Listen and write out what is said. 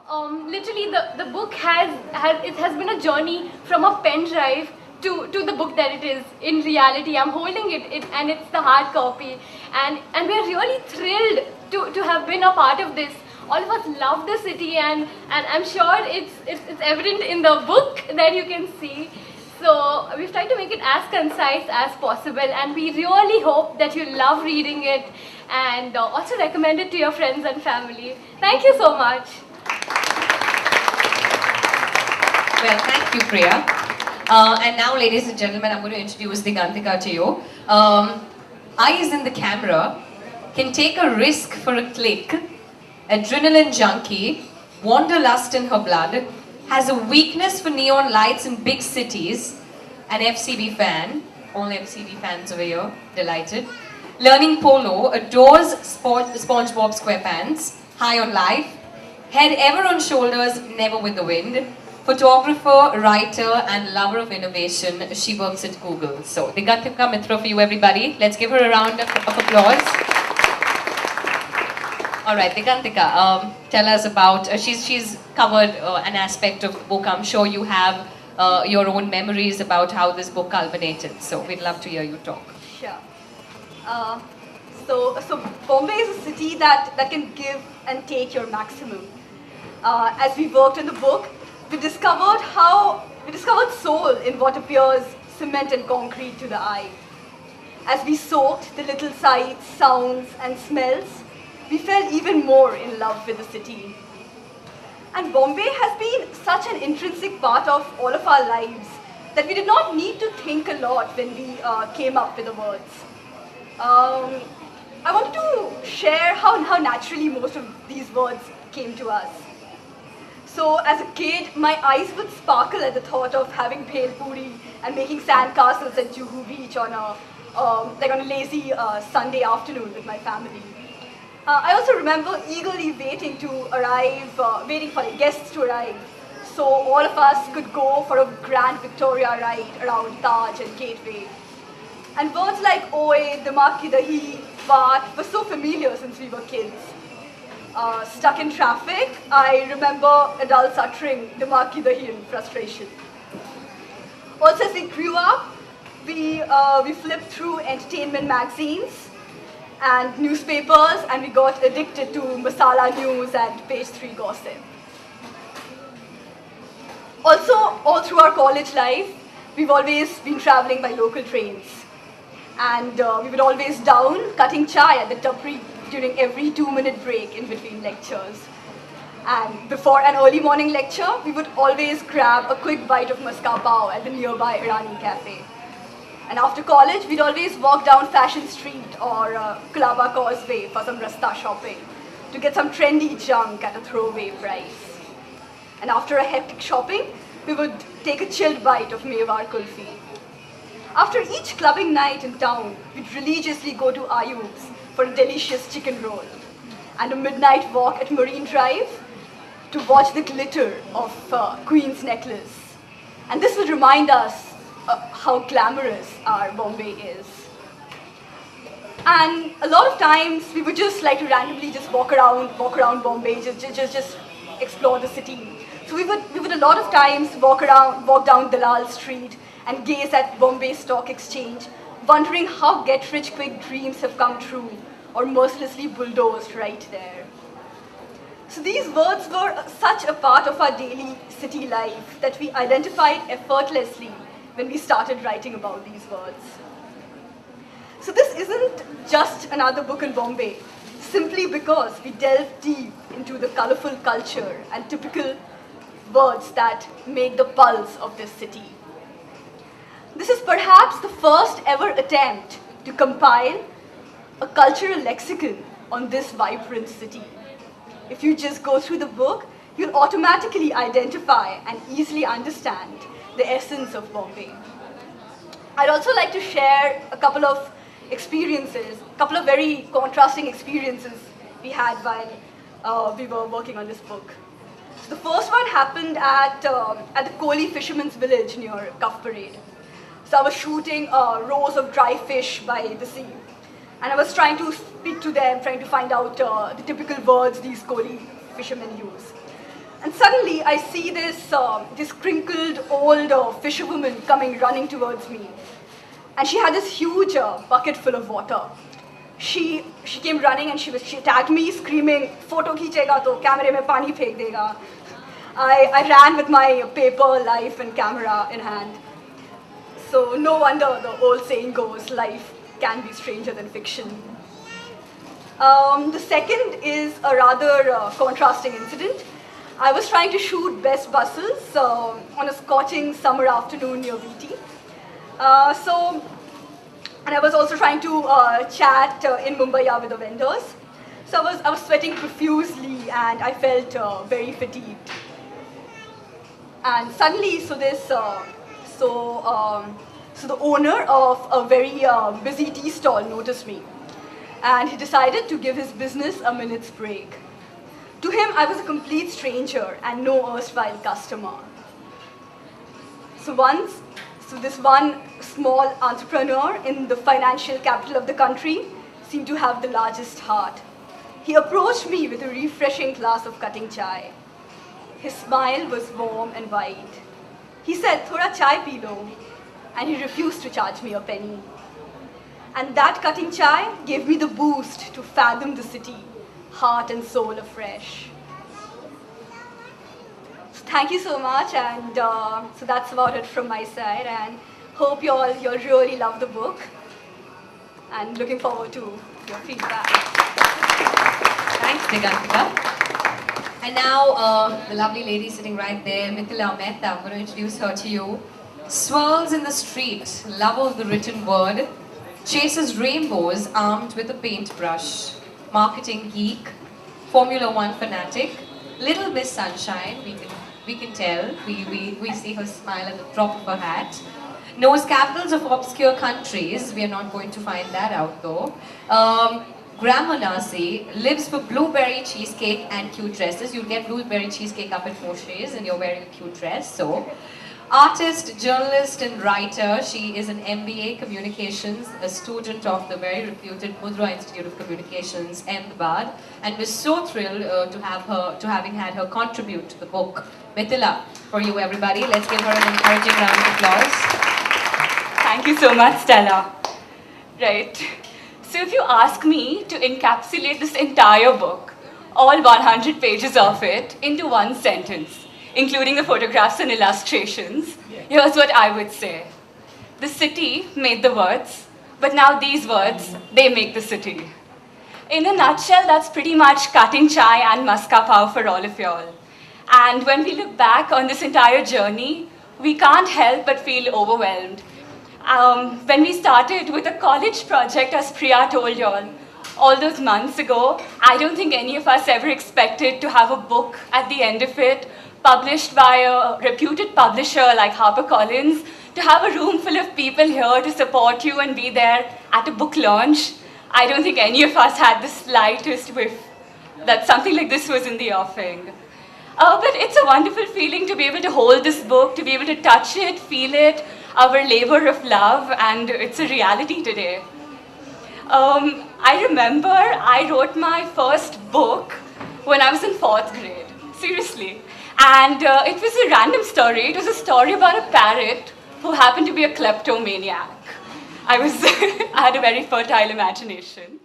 Literally, the book has been a journey from a pen drive to the book that it is in reality. I'm holding it and it's the hard copy, and we're really thrilled to have been a part of this. All of us love the city, and I'm sure it's evident in the book that you can see. So we've tried to make it as concise as possible, and we really hope that you love reading it, and also recommend it to your friends and family. Thank you so much. Well, thank you, Priya. And now, ladies and gentlemen, I'm going to introduce Digantika to you. Eyes in the camera can take a risk for a click, adrenaline junkie, wanderlust in her blood, has a weakness for neon lights in big cities, an FCB fan, all FCB fans over here, delighted, learning polo, adores SpongeBob SquarePants, high on life, head ever on shoulders, never with the wind, photographer, writer, and lover of innovation. She works at Google. So, Digantika Mitra for you, everybody. Let's give her a round of applause. All right, Digantika, tell us about, she's covered an aspect of the book. I'm sure you have your own memories about how this book culminated. So, we'd love to hear you talk. Sure. So Bombay is a city that can give and take your maximum. As we worked on the book, we discovered soul in what appears cement and concrete to the eye. As we soaked the little sights, sounds, and smells, we fell even more in love with the city. And Bombay has been such an intrinsic part of all of our lives that we did not need to think a lot when we came up with the words. I wanted to share how naturally most of these words came to us. So as a kid, my eyes would sparkle at the thought of having bhel puri and making sandcastles at Juhu Beach on a lazy Sunday afternoon with my family. I also remember eagerly waiting to arrive, waiting for the guests to arrive, so all of us could go for a grand Victoria ride around Taj and Gateway. And words like Oe, Dimag Ki Dahi, Baat were so familiar since we were kids. Stuck in traffic, I remember adults uttering Dimag Ki Dahi in frustration. Also, as we grew up, we flipped through entertainment magazines and newspapers, and we got addicted to masala news and page 3 gossip. Also, all through our college life, we've always been traveling by local trains. And we would always down cutting chai at the tapri during every 2-minute break in between lectures. And before an early morning lecture, we would always grab a quick bite of maska pav at the nearby Irani cafe. And after college, we'd always walk down Fashion Street or Colaba Causeway for some rasta shopping to get some trendy junk at a throwaway price. And after a hectic shopping, we would take a chilled bite of Mewar Kulfi. After each clubbing night in town, we'd religiously go to Ayub's for a delicious chicken roll and a midnight walk at Marine Drive to watch the glitter of Queen's Necklace. And this would remind us how glamorous our Bombay is. And a lot of times we would just like to randomly just walk around Bombay, just explore the city. So we would a lot of times walk down Dalal Street and gaze at Bombay Stock Exchange, wondering how get-rich-quick dreams have come true or mercilessly bulldozed right there. So these words were such a part of our daily city life that we identified effortlessly when we started writing about these words. So this isn't just another book in Bombay, simply because we delve deep into the colorful culture and typical words that make the pulse of this city. This is perhaps the first ever attempt to compile a cultural lexicon on this vibrant city. If you just go through the book, you'll automatically identify and easily understand the essence of Bombay. I'd also like to share a couple of experiences, a couple of very contrasting experiences we had while we were working on this book. So the first one happened at the Kohli Fisherman's Village near Cuff Parade. So I was shooting rows of dry fish by the sea. And I was trying to speak to them, trying to find out the typical words these Kohli fishermen use. And suddenly I see this crinkled old fisherwoman coming running towards me. And she had this huge bucket full of water. She came running and she attacked me, screaming, "Photo khichega to camera mein pani phek dega." I ran with my paper, life and camera in hand. So no wonder the old saying goes, life can be stranger than fiction. The second is a rather contrasting incident. I was trying to shoot best buses on a scorching summer afternoon near VT. And I was also trying to chat in Mumbai with the vendors. So I was sweating profusely and I felt very fatigued. And suddenly, so the owner of a very busy tea stall noticed me. And he decided to give his business a minute's break. To him, I was a complete stranger and no erstwhile customer. So this one small entrepreneur in the financial capital of the country seemed to have the largest heart. He approached me with a refreshing glass of cutting chai. His smile was warm and wide. He said, "Thoda chai pee lo," and he refused to charge me a penny. And that cutting chai gave me the boost to fathom the city, heart and soul afresh. So thank you so much, and so that's about it from my side, and hope you all really love the book, and looking forward to your feedback. Thanks, Digantika. And now, the lovely lady sitting right there, Mithila Mehta, I'm going to introduce her to you. Swirls in the street, lover of the written word, chases rainbows armed with a paintbrush, marketing geek, Formula One fanatic, Little Miss Sunshine, we can tell, we see her smile at the drop of her hat, knows capitals of obscure countries, we are not going to find that out though, Grandma Nasi lives for blueberry cheesecake and cute dresses. You'll get blueberry cheesecake up at Moshe's and you're wearing a cute dress, so. Artist, journalist and writer, she is an MBA Communications, a student of the very reputed Mudra Institute of Communications, Ahmedabad, and we're so thrilled having had her contribute to the book. Mithila, for you everybody, let's give her an encouraging round of applause. Thank you so much, Stella. Right. So if you ask me to encapsulate this entire book, all 100 pages of it, into one sentence, including the photographs and illustrations, here's what I would say. The city made the words, but now these words, they make the city. In a nutshell, that's pretty much cutting chai and maska pav for all of y'all. And when we look back on this entire journey, we can't help but feel overwhelmed. When we started with a college project, as Priya told y'all, all those months ago, I don't think any of us ever expected to have a book at the end of it, published by a reputed publisher like HarperCollins, to have a room full of people here to support you and be there at a book launch. I don't think any of us had the slightest whiff that something like this was in the offing. But it's a wonderful feeling to be able to hold this book, to be able to touch it, feel it, our labor of love, and it's a reality today. I remember I wrote my first book when I was in 4th grade, seriously. And it was a random story. It was a story about a parrot who happened to be a kleptomaniac. I had a very fertile imagination.